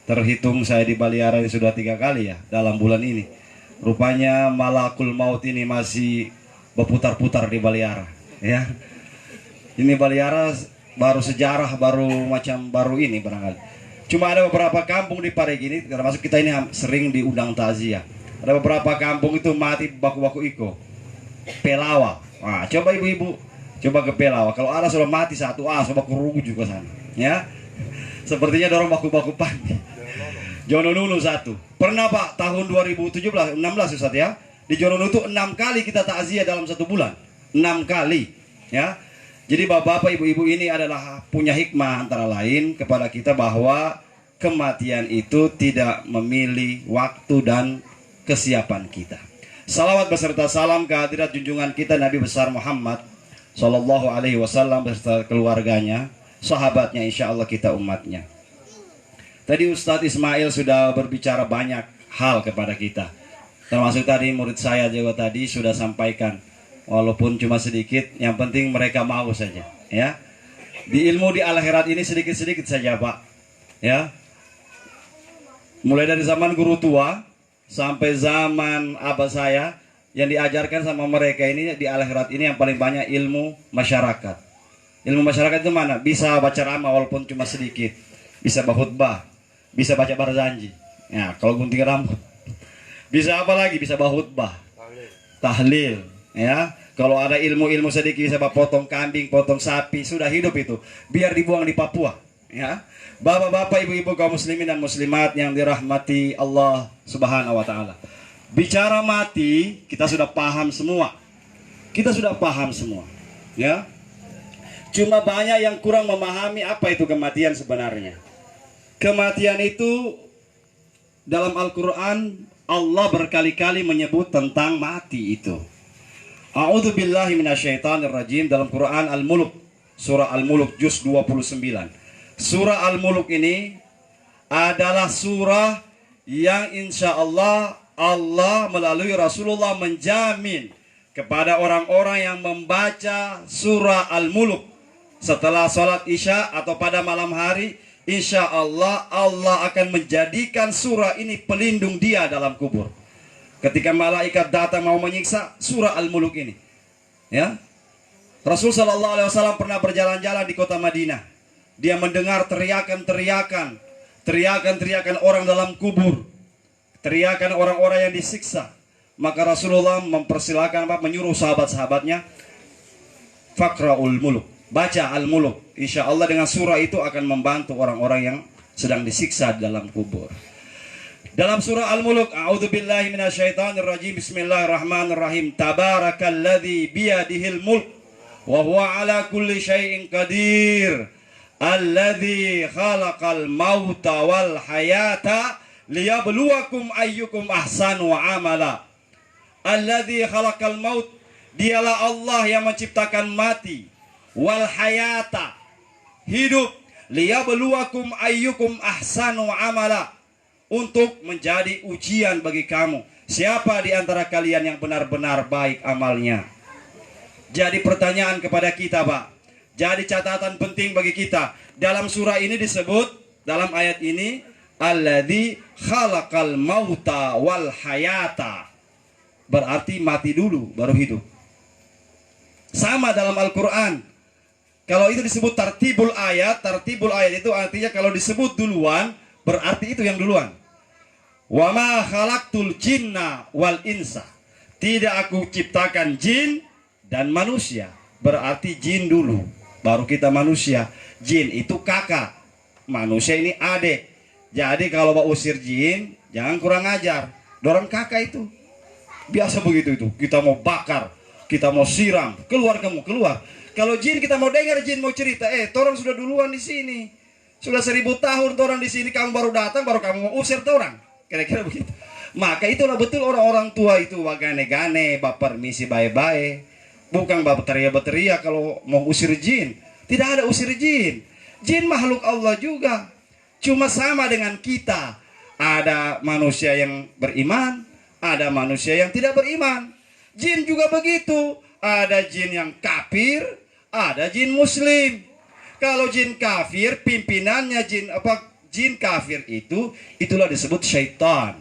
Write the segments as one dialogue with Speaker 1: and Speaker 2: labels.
Speaker 1: Terhitung saya di Baliara ini sudah 3 kali ya dalam bulan ini. Rupanya malakul maut ini masih berputar-putar di Baliara ya. Ini Baliara baru sejarah, baru macam baru ini barangkali. Cuma ada beberapa kampung di Parigi ini, termasuk kita ini sering diundang takziah. Ada beberapa kampung itu mati baku-baku iko. Pelawa. Nah, coba ibu-ibu coba ke Pelawa. Kalau ada sudah mati satu, coba kurugu juga sana. Ya. Sepertinya dorong baku-baku pagi. Jononunu satu. Pernah Pak tahun 2017, 16 Ustaz ya. Di Jononunu itu 6 kali kita takziah dalam 1 bulan. 6 kali. Ya. Jadi bapak-bapak, ibu-ibu ini adalah punya hikmah antara lain kepada kita bahwa kematian itu tidak memilih waktu dan kesiapan kita. Salawat beserta salam kehadirat junjungan kita Nabi besar Muhammad Sallallahu Alaihi Wasallam beserta keluarganya, sahabatnya, insya Allah kita umatnya. Tadi Ustadz Ismail sudah berbicara banyak hal kepada kita. Termasuk tadi murid saya juga tadi sudah sampaikan. Walaupun cuma sedikit, yang penting mereka mau saja. Ya, di ilmu di akhirat ini sedikit-sedikit saja Pak. Ya, mulai dari zaman guru tua sampai zaman abah saya, yang diajarkan sama mereka ini di akhirat ini yang paling banyak ilmu masyarakat. Ilmu masyarakat itu mana? Bisa baca ramah walaupun cuma sedikit, bisa bahutbah, bisa baca barzanji. Ya, kalau gunting rambut. Bisa apa lagi? Bisa bahutbah, tahlil. Ya, kalau ada ilmu-ilmu sedikit bisa potong kambing, potong sapi, sudah hidup itu. Biar dibuang di Papua. Ya, bapak-bapak, ibu-ibu kaum muslimin dan muslimat yang dirahmati Allah Subhanahu wa taala. Bicara mati, kita sudah paham semua. Kita sudah paham semua. Ya. Cuma banyak yang kurang memahami apa itu kematian sebenarnya. Kematian itu dalam Al-Qur'an Allah berkali-kali menyebut tentang mati itu. A'udzubillahi minasyaitonirrajim dalam Quran Al-Mulk, surah Al-Mulk juz 29. Surah Al-Mulk ini adalah surah yang insya Allah melalui Rasulullah menjamin kepada orang-orang yang membaca surah Al-Mulk setelah sholat isya atau pada malam hari, insya Allah akan menjadikan surah ini pelindung dia dalam kubur. Ketika malaikat datang mau menyiksa, surah Al-Mulk ini. Ya. Rasul sallallahu alaihi wasallam pernah berjalan-jalan di kota Madinah. Dia mendengar teriakan orang dalam kubur. Teriakan orang-orang yang disiksa. Maka Rasulullah mempersilakan menyuruh sahabat-sahabatnya, Faqra'ul Mulk, baca Al-Mulk. Insya Allah dengan surah itu akan membantu orang-orang yang sedang disiksa dalam kubur. Dalam surah Al-Mulk, a'udzubillahi minasyaitonirrajim, bismillahirrahmanirrahim. Tabarakalladzi biyadihil mulk wa huwa ala kulli syai'in qadir. Alladzi khalaqal mauta wal hayata liyabluwakum ayyukum ahsanu amala. Alladzi khalaqal maut, dialah Allah yang menciptakan mati, wal hayata, hidup, liyabluwakum ayyukum ahsanu amala, untuk menjadi ujian bagi kamu. Siapa di antara kalian yang benar-benar baik amalnya? Jadi pertanyaan kepada kita Pak. Jadi catatan penting bagi kita. Dalam surah ini disebut, dalam ayat ini, Alladzi khalaqal mauta wal hayata. Berarti mati dulu baru hidup. Sama dalam Al-Quran. Kalau itu disebut tartibul ayat itu artinya kalau disebut duluan, berarti itu yang duluan. Wa ma khalaqtul jinna wal insa. Tidak aku ciptakan jin dan manusia. Berarti jin dulu, baru kita manusia. Jin itu kakak, manusia ini adik. Jadi kalau mau usir jin, jangan kurang ajar. Dorong kakak itu. Biasa begitu itu. Kita mau bakar, kita mau siram, keluar kamu, keluar. Kalau jin kita mau dengar jin mau cerita, torang sudah duluan di sini. Sudah 1000 tahun orang di sini, kamu baru datang, baru kamu mau usir orang. Kira-kira begitu. Maka itulah betul orang-orang tua itu wagane-gane, baper misi baik-baik. Bukan bapak teriak-teriak kalau mau usir jin. Tidak ada usir jin. Jin makhluk Allah juga. Cuma sama dengan kita. Ada manusia yang beriman, ada manusia yang tidak beriman. Jin juga begitu. Ada jin yang kafir, ada jin muslim. Kalau jin kafir, pimpinannya jin jin kafir itulah disebut syaitan.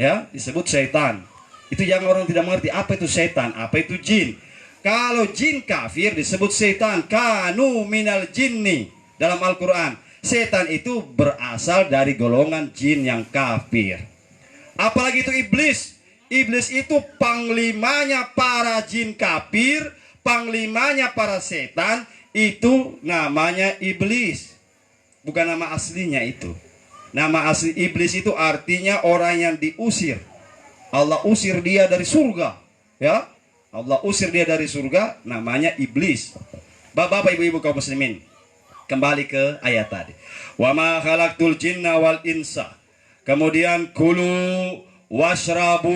Speaker 1: Ya, disebut syaitan. Itu yang orang tidak mengerti apa itu syaitan, apa itu jin. Kalau jin kafir disebut syaitan, kanu minal jinni dalam Al-Qur'an. Setan itu berasal dari golongan jin yang kafir. Apalagi itu iblis. Iblis itu panglimanya para jin kafir, panglimanya para setan, itu namanya iblis. Bukan nama aslinya itu. Nama asli iblis itu artinya orang yang diusir. Allah usir dia dari surga. Ya, Allah usir dia dari surga, namanya iblis. Bapak-bapak, ibu-ibu kaum muslimin, kembali ke ayat tadi. Wa ma khalaqtul jinna wal insa. Kemudian kulu washrabu,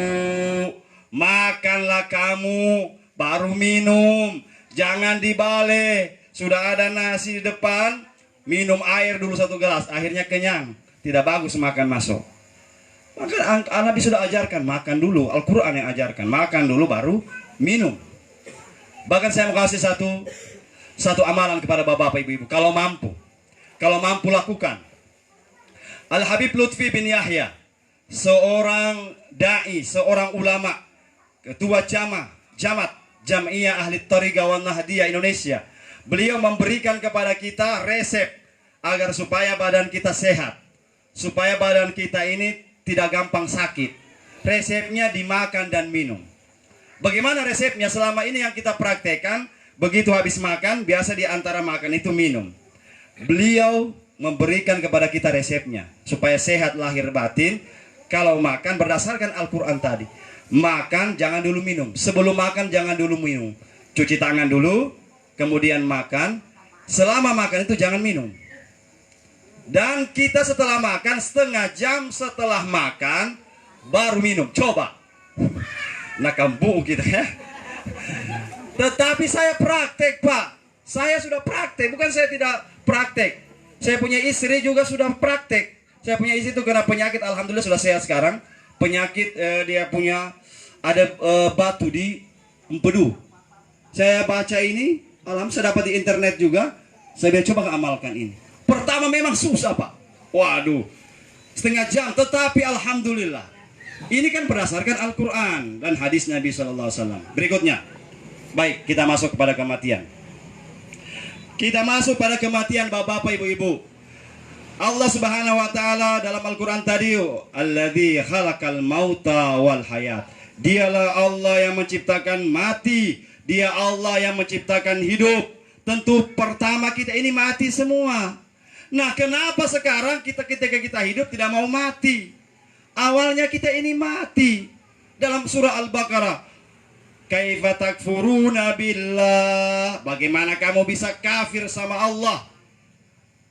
Speaker 1: makanlah kamu, baru minum. Jangan dibalik. Sudah ada nasi di depan, minum air dulu 1 gelas, akhirnya kenyang. Tidak bagus makan masuk. Maka Nabi sudah ajarkan, makan dulu. Al-Quran yang ajarkan, makan dulu baru minum. Bahkan saya mau kasih satu amalan kepada bapak-bapak, ibu-ibu. Kalau mampu lakukan. Al-Habib Lutfi bin Yahya, seorang da'i, seorang ulama, ketua Jamat Jam'iyah Ahli Thariqah wan Nahdiyah Indonesia. Beliau memberikan kepada kita resep agar supaya badan kita sehat, supaya badan kita ini tidak gampang sakit. Resepnya dimakan dan minum. Bagaimana resepnya? Selama ini yang kita praktekkan, begitu habis makan, biasa di antara makan itu minum. Beliau memberikan kepada kita resepnya supaya sehat lahir batin. Kalau makan berdasarkan Al-Quran tadi, makan jangan dulu minum. Sebelum makan jangan dulu minum. Cuci tangan dulu, kemudian makan. Selama makan itu jangan minum. Dan kita setelah makan, setengah jam setelah makan baru minum. Coba. Nah, kambuh kita ya. Tetapi saya praktek, Pak. Saya sudah praktek, bukan saya tidak praktek. Saya punya istri juga sudah praktek. Saya punya istri itu kena penyakit, alhamdulillah sudah sehat sekarang. Penyakit dia punya ada batu di empedu. Saya baca ini, saya dapat di internet juga. Saya coba amalkan ini. Pertama memang susah, Pak. Waduh, setengah jam. Tetapi alhamdulillah, ini kan berdasarkan Al-Quran dan hadis Nabi SAW. Berikutnya, baik, kita masuk kepada kematian. Kita masuk pada kematian, bapak-bapak, ibu-ibu. Allah Subhanahu wa taala dalam Al-Qur'an tadi, Alladzi khalaqal mauta wal hayat. Dialah Allah yang menciptakan mati, Dia Allah yang menciptakan hidup. Tentu pertama kita ini mati semua. Nah, kenapa sekarang ketika kita hidup tidak mau mati? Awalnya kita ini mati. Dalam surah Al-Baqarah, kaifa takfuruna billah, bagaimana kamu bisa kafir sama Allah?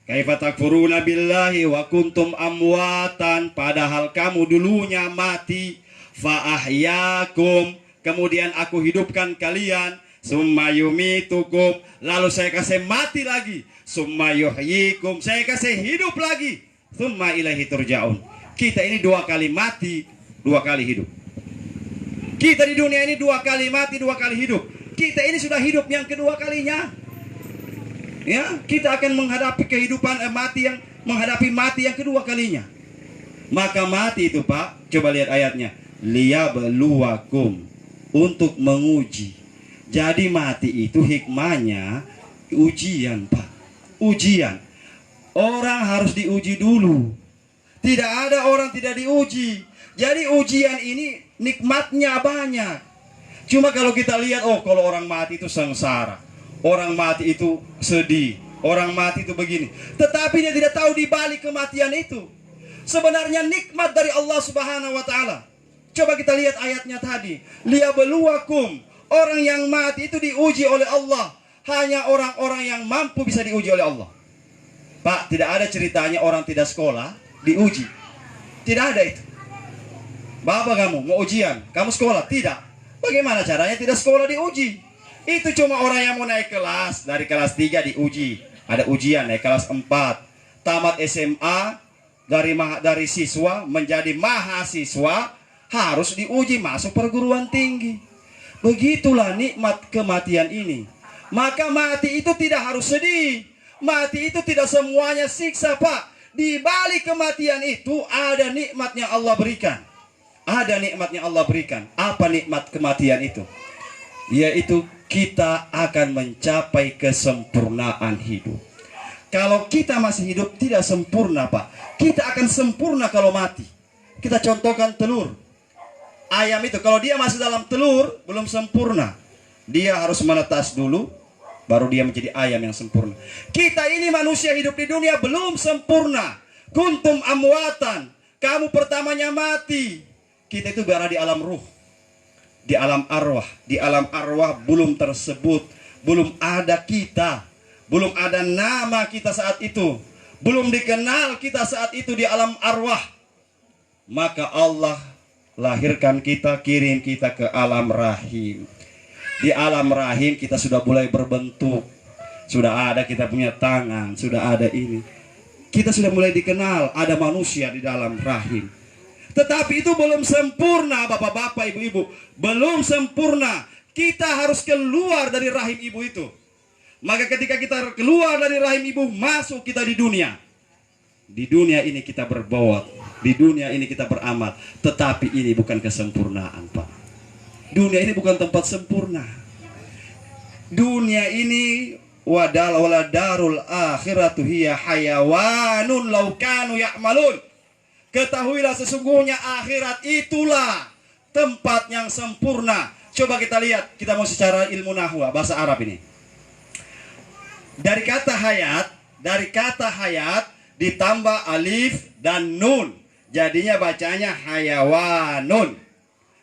Speaker 1: Kaifa takfuruna billahi wa kuntum amwatan, padahal kamu dulunya mati. Fa ahyakum, kemudian aku hidupkan kalian. Summa yumitukum, lalu saya kasih mati lagi. Summa yuhyikum, saya kasih hidup lagi. Summa ilaihi turja'un. Kita ini 2 kali mati, 2 kali hidup. Kita di dunia ini 2 kali mati, 2 kali hidup. Kita ini sudah hidup yang kedua kalinya. Ya, kita akan menghadapi kehidupan menghadapi mati yang kedua kalinya. Maka mati itu, Pak, coba lihat ayatnya. Liyabluwakum, untuk menguji. Jadi mati itu hikmahnya ujian, Pak. Ujian. Orang harus diuji dulu. Tidak ada orang tidak diuji. Jadi ujian ini nikmatnya banyak. Cuma kalau kita lihat, kalau orang mati itu sengsara, orang mati itu sedih, orang mati itu begini. Tetapi dia tidak tahu di balik kematian itu sebenarnya nikmat dari Allah Subhanahu wa taala. Coba kita lihat ayatnya tadi. Liyabluwakum, orang yang mati itu diuji oleh Allah. Hanya orang-orang yang mampu bisa diuji oleh Allah. Pak, tidak ada ceritanya orang tidak sekolah diuji. Tidak ada itu. Bapak kamu mau ujian, kamu sekolah? Tidak. Bagaimana caranya tidak sekolah diuji? Itu cuma orang yang mau naik kelas. Dari kelas 3 diuji. Ada ujian naik kelas 4. Tamat SMA, dari siswa menjadi mahasiswa, harus diuji masuk perguruan tinggi. Begitulah nikmat kematian ini. Maka mati itu tidak harus sedih. Mati itu tidak semuanya siksa, Pak. Di balik kematian itu ada nikmatnya Allah berikan. Ada nikmatnya Allah berikan. Apa nikmat kematian itu? Yaitu kita akan mencapai kesempurnaan hidup. Kalau kita masih hidup tidak sempurna, Pak. Kita akan sempurna kalau mati. Kita contohkan telur. Ayam itu kalau dia masih dalam telur belum sempurna. Dia harus menetas dulu, baru dia menjadi ayam yang sempurna. Kita ini manusia hidup di dunia belum sempurna. Kuntum amwatan. Kamu pertamanya mati. Kita itu berada di alam ruh, di alam arwah. Di alam arwah belum tersebut, belum ada kita, belum ada nama kita saat itu, belum dikenal kita saat itu di alam arwah. Maka Allah lahirkan kita, kirim kita ke alam rahim. Di alam rahim kita sudah mulai berbentuk. Sudah ada kita punya tangan, sudah ada ini. Kita sudah mulai dikenal, ada manusia di dalam rahim. Tetapi itu belum sempurna, bapak-bapak, ibu-ibu. Belum sempurna. Kita harus keluar dari rahim ibu itu. Maka ketika kita keluar dari rahim ibu, masuk kita di dunia. Di dunia ini kita berbuat. Di dunia ini kita beramal. Tetapi ini bukan kesempurnaan, Pak. Dunia ini bukan tempat sempurna. Dunia ini waladarul akhiratu hiya hayawanun law kanu ya'malun. Ketahuilah sesungguhnya akhirat itulah tempat yang sempurna. Coba kita lihat, kita mau secara ilmu nahwa, bahasa Arab ini. Dari kata hayat ditambah alif dan nun. Jadinya bacanya hayawanun.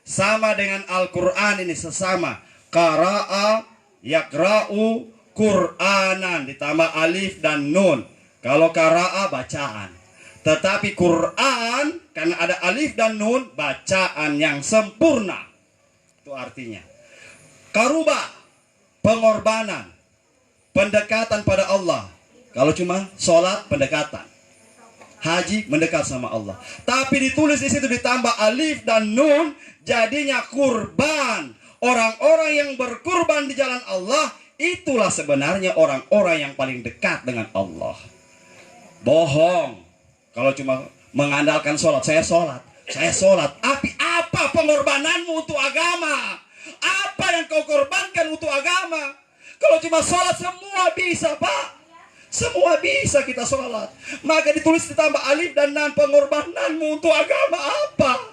Speaker 1: Sama dengan Al-Quran ini sesama. Qara'a yakra'u Qur'anan ditambah alif dan nun. Kalau qara'a bacaan. Tetapi Quran karena ada alif dan nun, bacaan yang sempurna. Itu artinya. Karuba, pengorbanan, pendekatan pada Allah. Kalau cuma sholat, pendekatan. Haji, mendekat sama Allah. Tapi ditulis di situ ditambah alif dan nun, jadinya kurban. Orang-orang yang berkurban di jalan Allah, itulah sebenarnya orang-orang yang paling dekat dengan Allah. Bohong. Kalau cuma mengandalkan sholat, saya sholat. Tapi apa pengorbananmu untuk agama? Apa yang kau korbankan untuk agama? Kalau cuma sholat semua bisa, Pak. Semua bisa kita sholat. Maka ditulis ditambah alif dan nan, pengorbananmu untuk agama apa?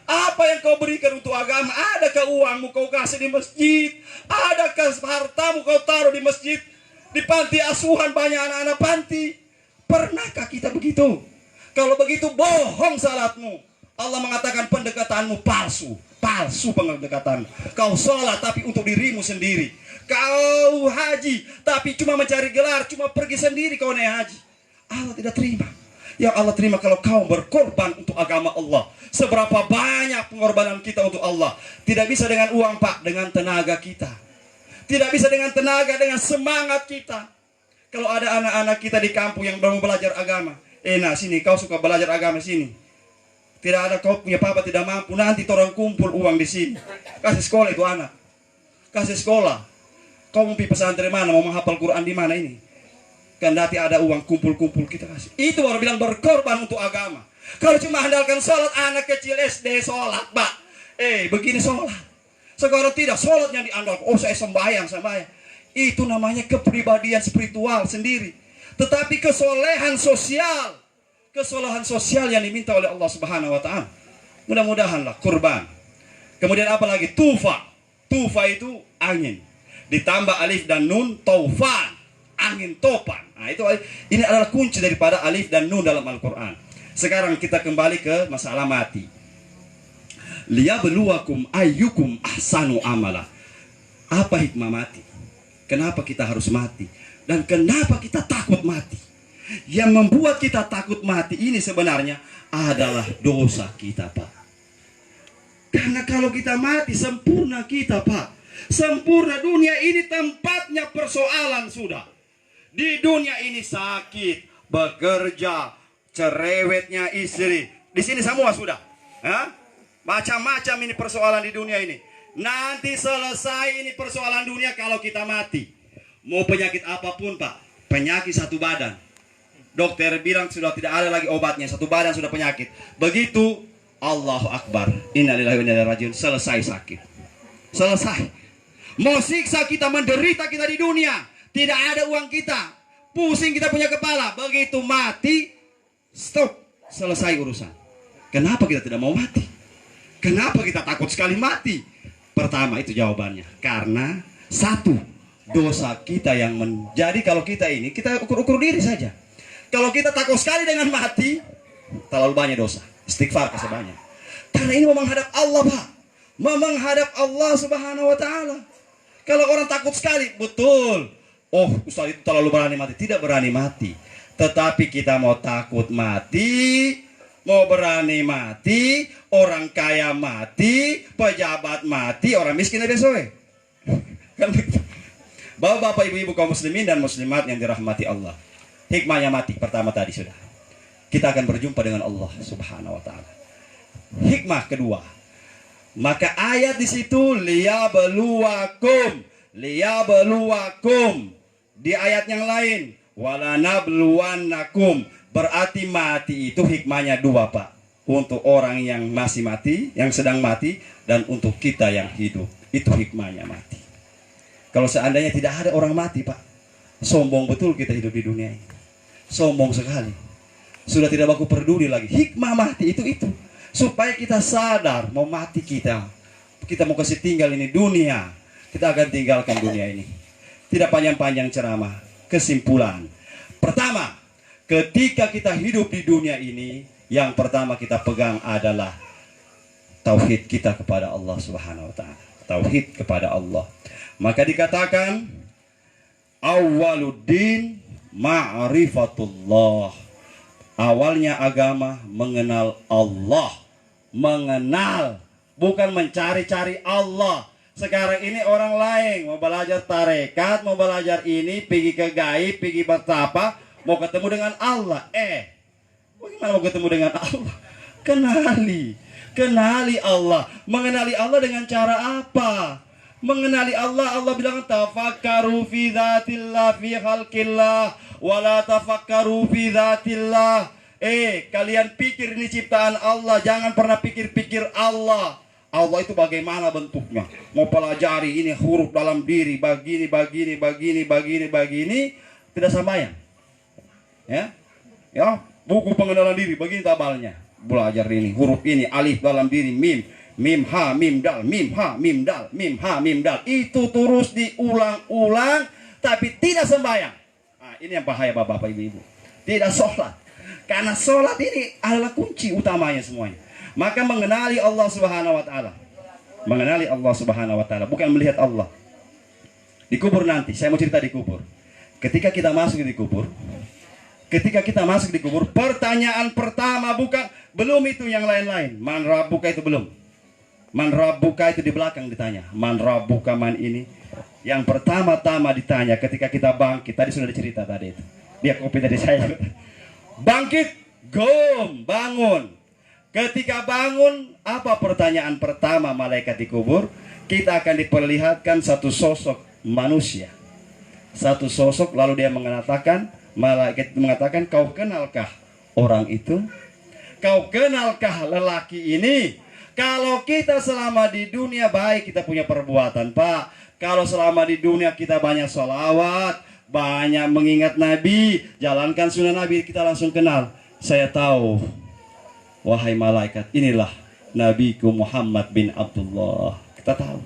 Speaker 1: Apa yang kau berikan untuk agama? Adakah uangmu kau kasih di masjid? Adakah hartamu kau taruh di masjid? Di panti asuhan banyak anak-anak panti. Pernahkah kita begitu? Kalau begitu bohong salatmu. Allah mengatakan pendekatanmu palsu. Palsu pendekatan. Kau sholat tapi untuk dirimu sendiri. Kau haji tapi cuma mencari gelar, cuma pergi sendiri kau naik haji. Allah tidak terima. Yang Allah terima kalau kau berkorban untuk agama Allah. Seberapa banyak pengorbanan kita untuk Allah. Tidak bisa dengan uang, Pak, dengan tenaga kita. Tidak bisa dengan tenaga, dengan semangat kita. Kalau ada anak-anak kita di kampung yang mau belajar agama, nah sini kau suka belajar agama sini. Tidak ada, kau punya papa tidak mampu, nanti orang kumpul uang di sini. Kasih sekolah itu anak. Kasih sekolah. Kau mau pergi pesantren mana, mau menghafal Quran di mana ini? Kan nanti ada uang kumpul-kumpul kita kasih. Itu baru bilang berkorban untuk agama. Kalau cuma andalkan sholat, anak kecil SD sholat, Pak. Begini sholat. Sekarang tidak, sholatnya diandalkan. Oh, saya sembahyang. Itu namanya kepribadian spiritual sendiri. Tetapi kesalehan sosial yang diminta oleh Allah Subhanahu wa taala. Mudah-mudahanlah kurban. Kemudian apa lagi? Tufa. Tufa itu angin. Ditambah alif dan nun, taufan. Angin topan. Nah, ini adalah kunci daripada alif dan nun dalam Al-Qur'an. Sekarang kita kembali ke masalah mati. Liyabluwakum ayyukum ahsanu amala. Apa hikmah mati? Kenapa kita harus mati? Dan kenapa kita takut mati? Yang membuat kita takut mati ini sebenarnya adalah dosa kita, Pak. Karena kalau kita mati, sempurna kita, Pak. Sempurna. Dunia ini tempatnya persoalan sudah. Di dunia ini sakit, bekerja, cerewetnya istri. Di sini semua sudah. Macam-macam ini persoalan di dunia ini. Nanti selesai ini persoalan dunia kalau kita mati. Mau penyakit apapun, Pak. Penyakit satu badan. dokter bilang sudah tidak ada lagi obatnya, satu badan sudah penyakit. Begitu Allahu Akbar, innalillahi wa inna ilaihi rajiun, selesai sakit. Selesai. Mau siksa kita, menderita kita di dunia, tidak ada uang kita, pusing kita punya kepala. Begitu mati, stop, selesai urusan. Kenapa kita tidak mau mati? Kenapa kita takut sekali mati? Pertama itu jawabannya, karena satu, dosa kita yang menjadi, kalau kita ini, kita ukur-ukur diri saja. Kalau kita takut sekali dengan mati, terlalu banyak dosa. Istighfar kasih banyak. Karena ini mau menghadap Allah, Pak. Mau menghadap Allah Subhanahu wa Ta'ala. Kalau orang takut sekali, betul. Oh, Ustaz itu terlalu berani mati. Tidak berani mati. Tetapi kita mau takut mati, mau berani mati, orang kaya mati, pejabat mati, orang miskin ada besok. Kan begitu. Bapak, ibu-ibu kaum muslimin dan muslimat yang dirahmati Allah. Hikmahnya mati pertama tadi sudah. Kita akan berjumpa dengan Allah Subhanahu wa Ta'ala. Hikmah kedua, maka ayat di situ liyabluwakum, liyabluwakum. Di ayat yang lain walanabluwannakum, berarti mati itu hikmahnya dua, Pak. Untuk orang yang masih mati, yang sedang mati, dan untuk kita yang hidup. Itu hikmahnya mati. Kalau seandainya tidak ada orang mati, Pak, sombong betul kita hidup di dunia ini. Sombong sekali. Sudah tidak baku peduli lagi. Hikmah mati itu. Supaya kita sadar mau mati kita. Kita mau kasih tinggal ini dunia. Kita akan tinggalkan dunia ini. Tidak panjang-panjang ceramah. Kesimpulan. Pertama, ketika kita hidup di dunia ini, yang pertama kita pegang adalah tauhid kita kepada Allah Subhanahu wa Ta'ala. Tauhid kepada Allah. Maka dikatakan awwaluddin ma'rifatullah. Awalnya agama mengenal Allah. Mengenal, bukan mencari-cari Allah. Sekarang ini orang lain mau belajar tarekat, mau belajar ini, pergi ke gaib, pergi bertapa, mau ketemu dengan Allah. Bagaimana mau ketemu dengan Allah? Kenali Allah. Mengenali Allah dengan cara apa? Mengenali Allah, Allah bilang tafakkaru fi dzatillah fi khalqillah wala tafakkaru fi dzatillah. Kalian pikir ini ciptaan Allah, jangan pernah pikir-pikir Allah. Allah itu bagaimana bentuknya? Mau pelajari ini huruf dalam diri, begini, tidak sampai ya. Ya, buku pengenalan diri begini tabalnya. Belajar ini huruf ini, alif dalam diri, mim ha mim dal, mim ha mim dal, mim ha mim dal. Itu terus diulang-ulang tapi tidak sembahyang. Nah, ini yang bahaya Bapak Ibu. Tidak sholat. Karena sholat ini adalah kunci utamanya semuanya. Maka mengenali Allah Subhanahu wa Ta'ala. Mengenali Allah Subhanahu wa Ta'ala, bukan melihat Allah. Di kubur nanti, saya mau cerita di kubur. Ketika kita masuk di kubur, pertanyaan pertama belum itu yang lain-lain. Man rabbuka itu belum. Man rabbuka itu di belakang ditanya. Man rabbuka man ini. Yang pertama-tama ditanya ketika kita bangkit. Tadi sudah dicerita tadi itu. Dia kopi dari saya. Bangkit, bangun. Ketika bangun, apa pertanyaan pertama malaikat di kubur? Kita akan diperlihatkan satu sosok manusia. Satu sosok, lalu dia mengatakan, malaikat mengatakan, kau kenalkah orang itu? Kau kenalkah lelaki ini? Kalau kita selama di dunia baik, kita punya perbuatan, Pak. Kalau selama di dunia kita banyak sholawat, banyak mengingat Nabi, jalankan sunnah Nabi, kita langsung kenal. Saya tahu, wahai malaikat, inilah Nabiku Muhammad bin Abdullah. Kita tahu.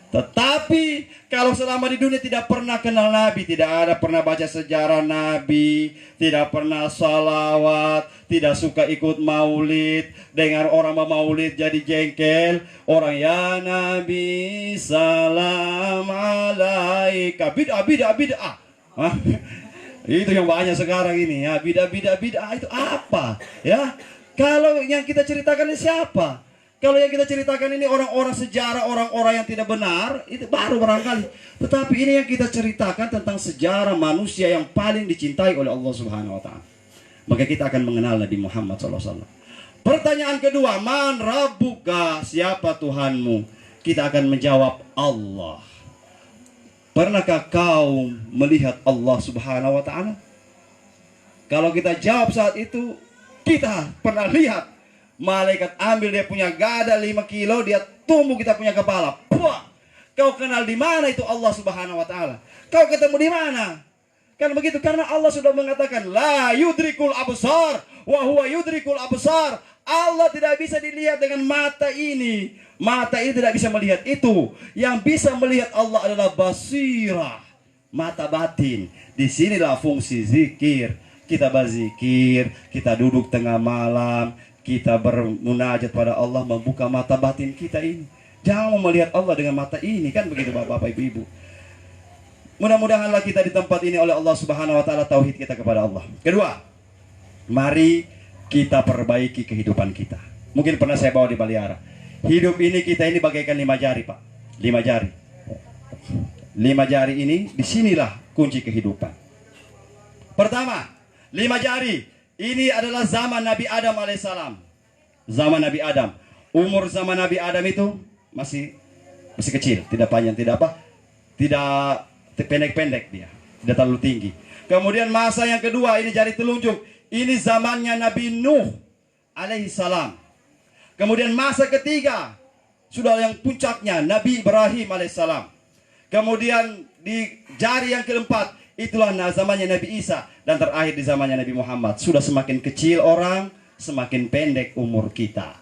Speaker 1: Tetapi kalau selama di dunia tidak pernah kenal Nabi, tidak ada pernah baca sejarah Nabi, tidak pernah salawat, tidak suka ikut maulid, dengar orang maulid jadi jengkel, orang ya Nabi salam alaika, bid'ah. Itu yang banyak sekarang ini ya, bid'ah itu apa? Ya, kalau yang kita ceritakan ini siapa? Kalau yang kita ceritakan ini orang-orang sejarah, orang-orang yang tidak benar, itu baru barangkali. Tetapi ini yang kita ceritakan tentang sejarah manusia yang paling dicintai oleh Allah Subhanahu wa Ta'ala. Maka kita akan mengenal Nabi Muhammad SAW. Pertanyaan kedua, man rabbuka, siapa Tuhanmu? Kita akan menjawab Allah. Pernahkah kau melihat Allah Subhanahu wa Ta'ala? Kalau kita jawab saat itu, kita pernah lihat malaikat ambil dia punya gada 5 kilo, dia tumbuh kita punya kepala. Puah! Kau kenal di mana itu Allah Subhanahu wa taala? Kau ketemu di mana? Kan begitu, karena Allah sudah mengatakan la yudrikul absar wa huwa yudrikul absar. Allah tidak bisa dilihat dengan mata ini. Mata ini tidak bisa melihat itu. Yang bisa melihat Allah adalah basirah, mata batin. Disinilah fungsi zikir. Kita berzikir, kita duduk tengah malam, kita bermunajat pada Allah, membuka mata batin kita ini. Jangan melihat Allah dengan mata ini, kan begitu Bapak Ibu. Mudah-mudahanlah kita di tempat ini oleh Allah Subhanahu wa taala tauhid kita kepada Allah. Kedua, mari kita perbaiki kehidupan kita. Mungkin pernah saya bawa di Baliara. Hidup ini kita ini bagaikan 5 jari, Pak. 5 jari. 5 jari ini disinilah kunci kehidupan. Pertama, 5 jari. Ini adalah zaman Nabi Adam alaihissalam. Zaman Nabi Adam. Umur zaman Nabi Adam itu masih kecil, tidak panjang, tidak pendek-pendek dia, tidak terlalu tinggi. Kemudian masa yang kedua, ini jari telunjuk. Ini zamannya Nabi Nuh alaihissalam. Kemudian masa ketiga, sudah yang puncaknya Nabi Ibrahim alaihissalam. Kemudian di jari yang keempat, itulah zamannya Nabi Isa. Dan terakhir di zamannya Nabi Muhammad. Sudah semakin kecil orang, semakin pendek umur kita.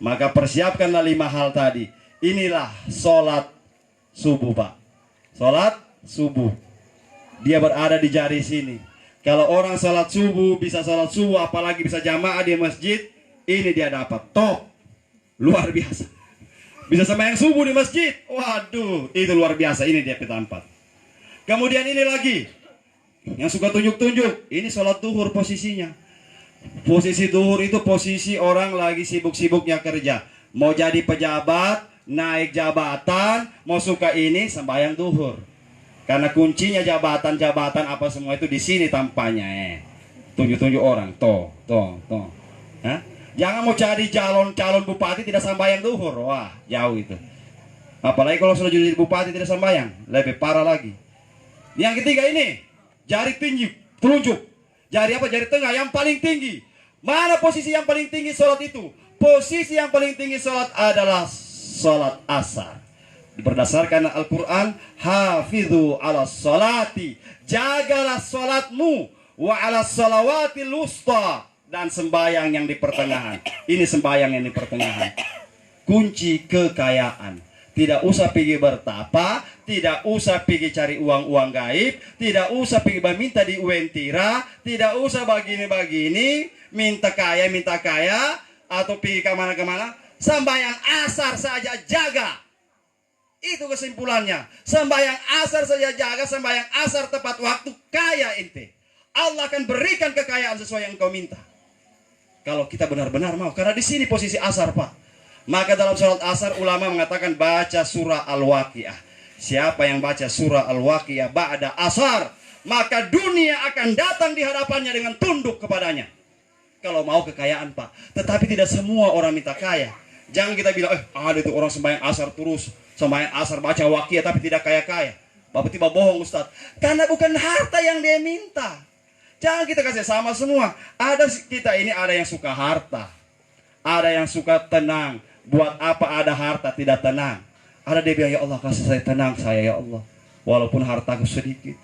Speaker 1: Maka persiapkanlah 5 hal tadi. Inilah sholat subuh, Pak. Sholat subuh. Dia berada di jari sini. Kalau orang sholat subuh, bisa sholat subuh, apalagi bisa jamaah di masjid, ini dia dapat. Top. Luar biasa. Bisa sembahyang subuh di masjid. Waduh, itu luar biasa. Ini dia peta 4. Kemudian ini lagi. Yang suka tunjuk-tunjuk. Ini sholat duhur posisinya. Posisi duhur itu posisi orang lagi sibuk-sibuknya kerja. Mau jadi pejabat, naik jabatan, mau suka ini, sembahyang duhur. Karena kuncinya jabatan-jabatan apa semua itu di sini tampaknya. Tunjuk-tunjuk orang. Toh. Hah? Jangan mau cari calon bupati tidak sembahyang duhur. Wah, jauh itu. Apalagi kalau sudah jadi bupati tidak sembahyang, lebih parah lagi. Yang ketiga ini, jari tinggi, telunjuk. Jari apa? Jari tengah yang paling tinggi. Mana posisi yang paling tinggi sholat itu? Posisi yang paling tinggi sholat adalah sholat asar. Berdasarkan Al-Quran, hafidhu ala sholati, jagalah sholatmu, wa ala sholawati lusta, dan sembahyang yang di pertengahan. Ini sembahyang yang di pertengahan. Kunci kekayaan. Tidak usah pergi bertapa, tidak usah pergi cari uang-uang gaib, tidak usah pergi minta di Uentira, tidak usah begini-begini, minta kaya, atau pergi kemana-kemana. Sembahyang asar saja jaga. Itu kesimpulannya. Sembahyang asar saja jaga, sembahyang asar tepat waktu, kaya ente. Allah akan berikan kekayaan sesuai yang kau minta. Kalau kita benar-benar mau. Karena di sini posisi asar, Pak. Maka dalam sholat asar ulama mengatakan baca surah Al-Waqiah. Siapa yang baca surah Al-Waqiah ba'da asar, maka dunia akan datang di hadapannya dengan tunduk kepadanya. Kalau mau kekayaan, Pak. Tetapi tidak semua orang minta kaya. Jangan kita bilang, ada itu orang sembahyang asar terus, sembahyang asar baca Waqiah tapi tidak kaya-kaya. Bapak tiba bohong, Ustaz. Karena bukan harta yang dia minta. Jangan kita kasih sama semua. Ada kita ini ada yang suka harta, ada yang suka tenang. Buat apa ada harta tidak tenang? Ada dia bilang, ya Allah kasih saya tenang saya ya Allah, walaupun hartaku sedikit.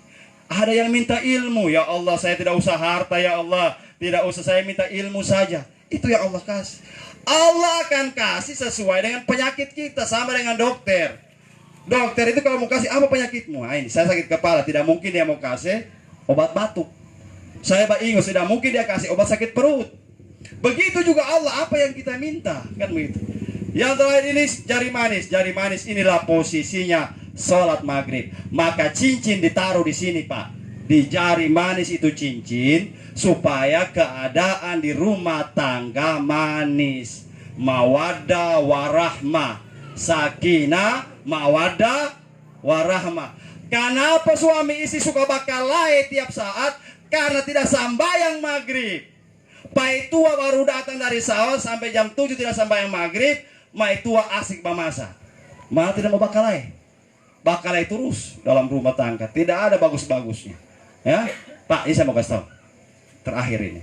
Speaker 1: Ada yang minta ilmu, ya Allah saya tidak usah harta ya Allah, tidak usah, saya minta ilmu saja. Itu yang Allah kasih. Allah akan kasih sesuai dengan penyakit kita, sama dengan dokter. Dokter itu kalau mau kasih apa penyakitmu? Nah, ini saya sakit kepala, tidak mungkin dia mau kasih obat batuk. Saya ingus, tidak mungkin dia kasih obat sakit perut. Begitu juga Allah, apa yang kita minta, kan begitu. Yang terakhir ini jari manis. Jari manis inilah posisinya sholat maghrib. Maka cincin ditaruh di sini, Pak. Di jari manis itu cincin, supaya keadaan di rumah tangga manis. Mawaddah warahmah, sakinah, mawaddah warahmah. Kenapa suami istri suka bakalae tiap saat? Karena tidak sembahyang maghrib. Pai tua baru datang dari sawah sampai jam 7 tidak sembahyang maghrib. Mai tua asik memasak, malah tidak mau bakalai terus dalam rumah tangga, tidak ada bagus-bagusnya. Ya, Pak, ini saya mau kasih tahu. terakhir ini.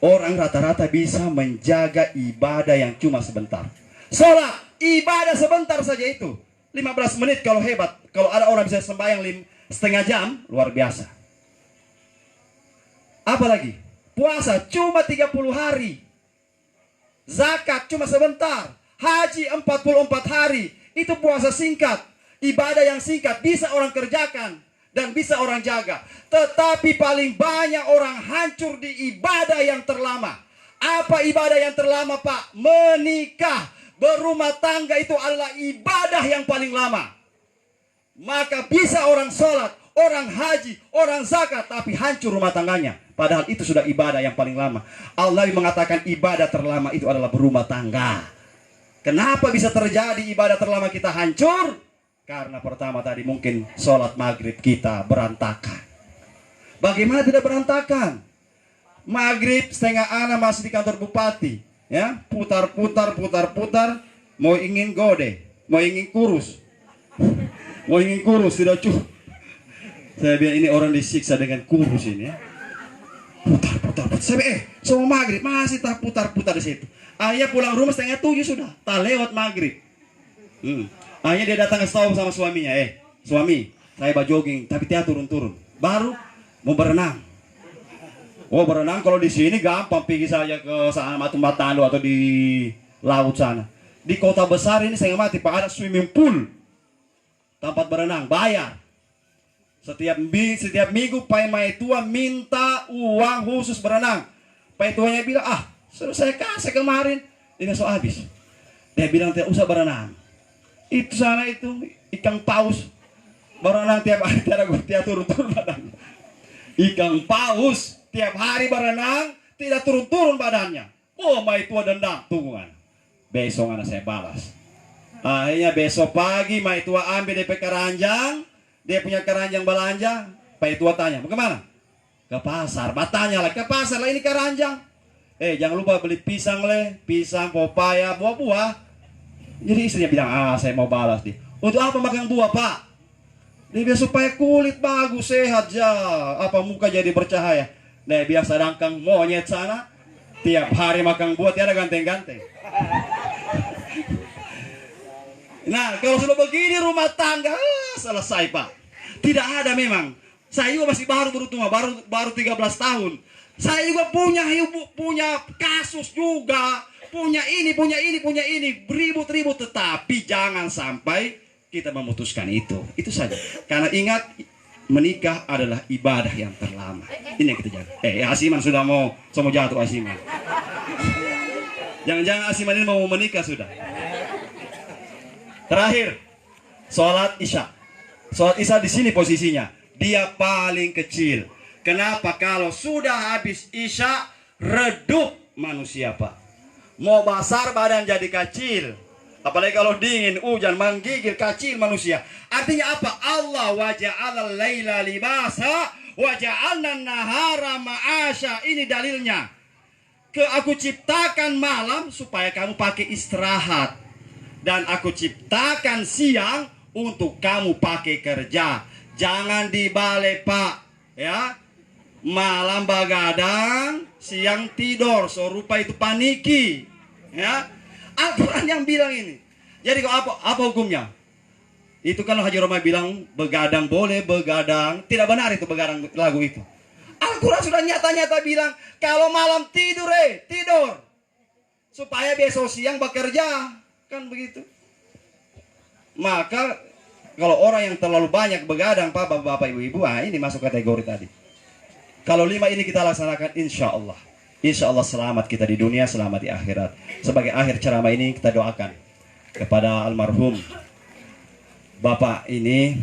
Speaker 1: Orang rata-rata bisa menjaga ibadah yang cuma sebentar. Sholat, ibadah sebentar saja itu. 15 menit kalau hebat. Kalau ada orang bisa sembahyang setengah jam, luar biasa. Apalagi, puasa cuma 30 hari. Zakat cuma sebentar. Haji 44 hari. Itu puasa singkat. Ibadah yang singkat bisa orang kerjakan dan bisa orang jaga. Tetapi paling banyak orang hancur di ibadah yang terlama. Apa ibadah yang terlama, Pak? Menikah, berumah tangga itu adalah ibadah yang paling lama. Maka bisa orang sholat, orang haji, orang zakat, tapi hancur rumah tangganya. Padahal itu sudah ibadah yang paling lama. Allah mengatakan ibadah terlama itu adalah berumah tangga. Kenapa bisa terjadi ibadah terlama kita hancur? Karena pertama tadi mungkin sholat maghrib kita berantakan. Bagaimana tidak berantakan? Maghrib setengah ana masih di kantor bupati, ya, putar-putar, mau ingin gode, mau ingin kurus, tidak cukup. Saya bilang ini orang disiksa dengan kurus ini, ya. Putar. Saya semua maghrib masih tak putar-putar di situ. Ayah pulang rumah setengah 7 sudah, tak lewat maghrib. Akhirnya dia datang ke tahu sama suaminya, suami, saya jogging, tapi dia turun-turun. Baru mau berenang. Oh, berenang kalau di sini gampang, pergi saja ke sana Matando atau di laut sana. Di kota besar ini saya mati, Pak, ada swimming pool, tempat berenang, bayar. Setiap minggu Pak Mai Tua minta uang khusus berenang. Pak Tuanya bilang, sudah saya kasih kemarin, ini so habis. Dia bilang tidak usah berenang. Itu sana itu ikan paus berenang tiap hari, tidak turun-turun badannya. Ikan paus tiap hari berenang tidak turun-turun badannya. Oh, Mai Tua dendam, tungguan. Besok anak saya balas. Akhirnya besok pagi Mai Tua ambil DP keranjang, dia punya keranjang belanja. Mai Tua tanya, mau kemana? Ke pasar. Batanya lagi, ke pasar lah, ini keranjang. Jangan lupa beli pisang, pisang, pepaya, buah-buah. Jadi istrinya bilang, saya mau balas nih. Untuk apa makan buah, Pak? Dia biar supaya kulit bagus, sehat ya. Apa muka jadi bercahaya. Nah, biasa dangkang monyet sana, tiap hari makan buah, tiada ganteng-ganteng. Nah, kalau sudah begini rumah tangga, selesai, Pak. Tidak ada memang. Saya juga masih baru bertumah, baru 13 tahun. Saya juga punya kasus juga. Punya ini, beribut-ribut, tetapi jangan sampai kita memutuskan itu. Itu saja. Karena ingat, menikah adalah ibadah yang terlama. Ini yang kita jaga. Asiman sudah mau jatuh Asiman. Jangan-jangan Asiman ini mau menikah sudah. Terakhir, sholat isya. Sholat isya di sini posisinya. Dia paling kecil. Kenapa? Kalau sudah habis isya, redup manusia, Pak. Mau besar badan jadi kecil. Apalagi kalau dingin, hujan, menggigil, kecil manusia. Artinya apa? Allah waja'alal laila libasa waja'alna nahara ma'asya. Ini dalilnya. Aku ciptakan malam supaya kamu pakai istirahat. Dan aku ciptakan siang untuk kamu pakai kerja. Jangan dibalik, Pak. Ya. Malam begadang, siang tidur, serupa itu paniki. Ya, Al-Quran yang bilang ini. Jadi apa hukumnya? Itu kalau Haji Roma bilang begadang boleh, begadang tidak benar itu begadang lagu itu. Al-Quran sudah nyata-nyata bilang kalau malam tidur supaya besok siang bekerja, kan begitu. Maka kalau orang yang terlalu banyak begadang, Pak, Bapak, Ibu-ibu, ini masuk kategori tadi. Kalau 5 ini kita laksanakan, insya Allah selamat kita di dunia, selamat di akhirat. Sebagai akhir ceramah ini kita doakan kepada almarhum Bapak ini,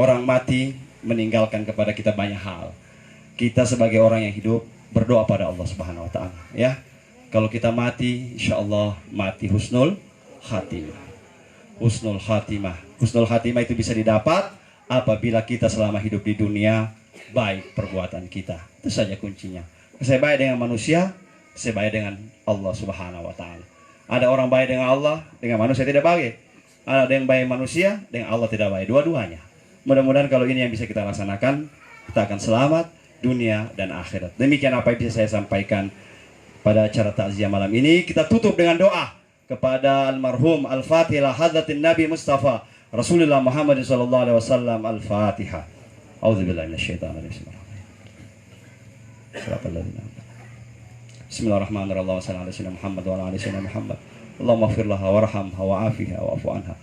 Speaker 1: orang mati meninggalkan kepada kita banyak hal. Kita sebagai orang yang hidup berdoa pada Allah Subhanahu wa taala, ya. Kalau kita mati, insya Allah mati husnul khatimah. Husnul khatimah itu bisa didapat apabila kita selama hidup di dunia baik perbuatan kita. Itu saja kuncinya. Saya baik dengan manusia, saya baik dengan Allah Subhanahu wa taala. Ada orang baik dengan Allah, dengan manusia tidak baik. Ada yang baik manusia, dengan Allah tidak baik. Dua-duanya. Mudah-mudahan kalau ini yang bisa kita laksanakan, kita akan selamat. dunia dan akhirat. Demikian apa yang bisa saya sampaikan pada acara takziah malam ini. Kita tutup dengan doa kepada almarhum Al-Fatihah Hadratin Nabi Mustafa Rasulullah Muhammad sallallahu alaihi wasallam. Al-Fatihah. A'udzubillahi minasyaitonir rajim. Bismillahirrahmanirrahim. Allahumma shalli ala sayyidina Muhammad wa ala ali sayyidina Muhammad. Allahumma ighfir laha warhamha wa'afiha wa'fu anha.